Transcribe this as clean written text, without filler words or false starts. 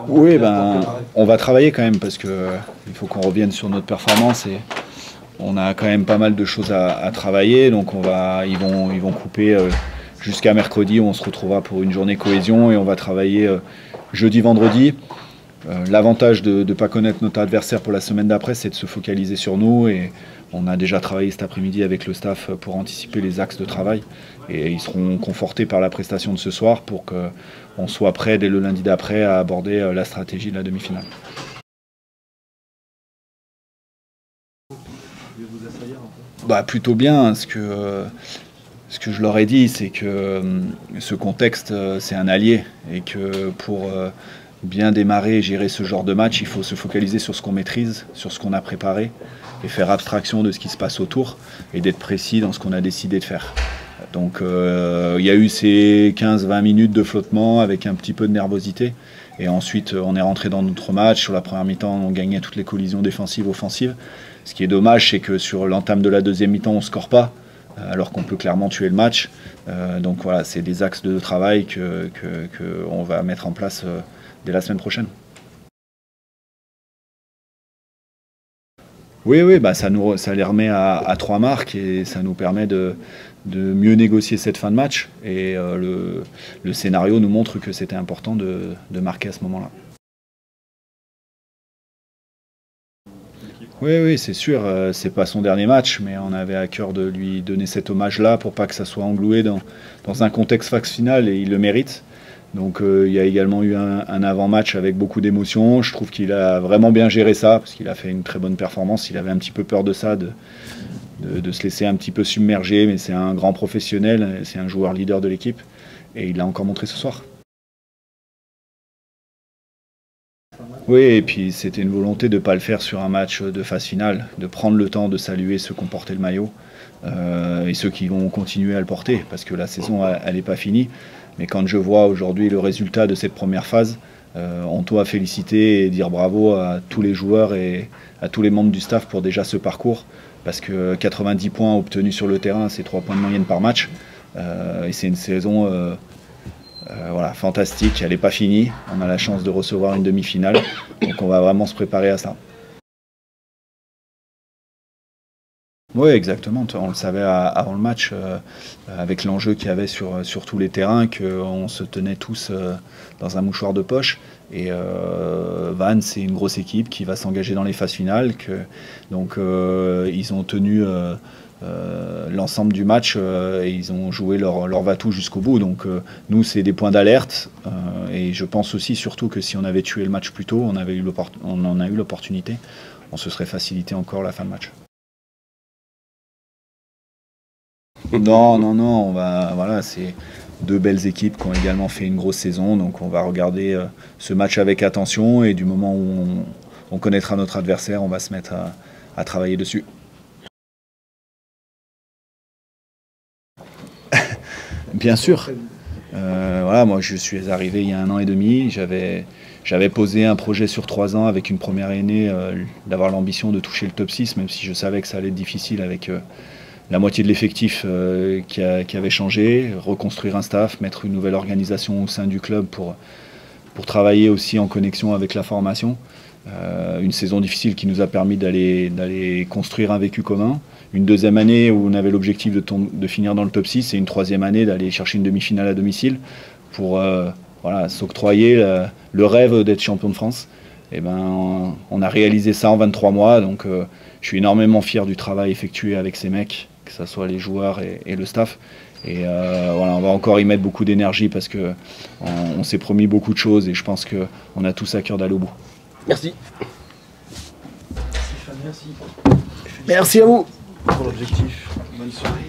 Oui, on va travailler quand même parce qu'il il faut qu'on revienne sur notre performance et on a quand même pas mal de choses à travailler. Donc ils vont couper jusqu'à mercredi où on se retrouvera pour une journée cohésion et on va travailler jeudi, vendredi. L'avantage de ne pas connaître notre adversaire pour la semaine d'après, c'est de se focaliser sur nous. Et on a déjà travaillé cet après-midi avec le staff pour anticiper les axes de travail. Et ils seront confortés par la prestation de ce soir pour qu'on soit prêt dès le lundi d'après à aborder la stratégie de la demi-finale. Plutôt bien. Ce que je leur ai dit, c'est que ce contexte, c'est un allié. Et que pour bien démarrer et gérer ce genre de match, il faut se focaliser sur ce qu'on maîtrise, sur ce qu'on a préparé et faire abstraction de ce qui se passe autour et d'être précis dans ce qu'on a décidé de faire. Donc il y a eu ces 15-20 minutes de flottement avec un petit peu de nervosité et ensuite on est rentré dans notre match. Sur la première mi-temps, on gagnait toutes les collisions défensives, offensives. Ce qui est dommage, c'est que sur l'entame de la deuxième mi-temps, on ne score pas alors qu'on peut clairement tuer le match. Donc voilà, c'est des axes de travail qu'on va mettre en place dès la semaine prochaine. Oui, ça les remet à 3 marques et ça nous permet de mieux négocier cette fin de match. Et le scénario nous montre que c'était important de marquer à ce moment-là. Oui, c'est sûr, c'est pas son dernier match, mais on avait à cœur de lui donner cet hommage-là pour pas que ça soit englué dans un contexte phase finale et il le mérite. Donc il y a également eu un avant-match avec beaucoup d'émotions. Je trouve qu'il a vraiment bien géré ça, parce qu'il a fait une très bonne performance. Il avait un petit peu peur de ça, de se laisser un petit peu submerger, mais c'est un grand professionnel, c'est un joueur leader de l'équipe, et il l'a encore montré ce soir. Oui, et puis c'était une volonté de ne pas le faire sur un match de phase finale, de prendre le temps de saluer ceux qui ont porté le maillot et ceux qui vont continuer à le porter, parce que la saison, elle n'est pas finie. Mais quand je vois aujourd'hui le résultat de cette première phase, on doit féliciter et dire bravo à tous les joueurs et à tous les membres du staff pour déjà ce parcours, parce que 90 points obtenus sur le terrain, c'est 3 points de moyenne par match, et c'est une saison fantastique, elle n'est pas finie, on a la chance de recevoir une demi-finale, donc on va vraiment se préparer à ça. Oui, exactement. On le savait avant le match, avec l'enjeu qu'il y avait sur tous les terrains, qu'on se tenait tous dans un mouchoir de poche. Et Vannes, c'est une grosse équipe qui va s'engager dans les phases finales. Donc ils ont tenu l'ensemble du match et ils ont joué leur va-tout jusqu'au bout. Donc nous, c'est des points d'alerte. Et je pense aussi surtout que si on avait tué le match plus tôt, on en a eu l'opportunité, on se serait facilité encore la fin de match. Non, c'est 2 belles équipes qui ont également fait une grosse saison, donc on va regarder ce match avec attention et du moment où on connaîtra notre adversaire, on va se mettre à travailler dessus. Bien sûr. Moi je suis arrivé il y a 1 an et demi, j'avais posé un projet sur 3 ans avec une première année d'avoir l'ambition de toucher le top 6, même si je savais que ça allait être difficile avec la moitié de l'effectif qui avait changé, reconstruire un staff, mettre une nouvelle organisation au sein du club pour travailler aussi en connexion avec la formation. Une saison difficile qui nous a permis d'aller construire un vécu commun. Une deuxième année où on avait l'objectif de finir dans le top 6 et une troisième année d'aller chercher une demi-finale à domicile pour s'octroyer le rêve d'être champion de France. Et on a réalisé ça en 23 mois, donc je suis énormément fier du travail effectué avec ces mecs, que ce soit les joueurs et le staff. Et on va encore y mettre beaucoup d'énergie parce qu'on s'est promis beaucoup de choses et je pense qu'on a tous à cœur d'aller au bout. Merci. Merci à vous. Pour l'objectif. Bonne soirée.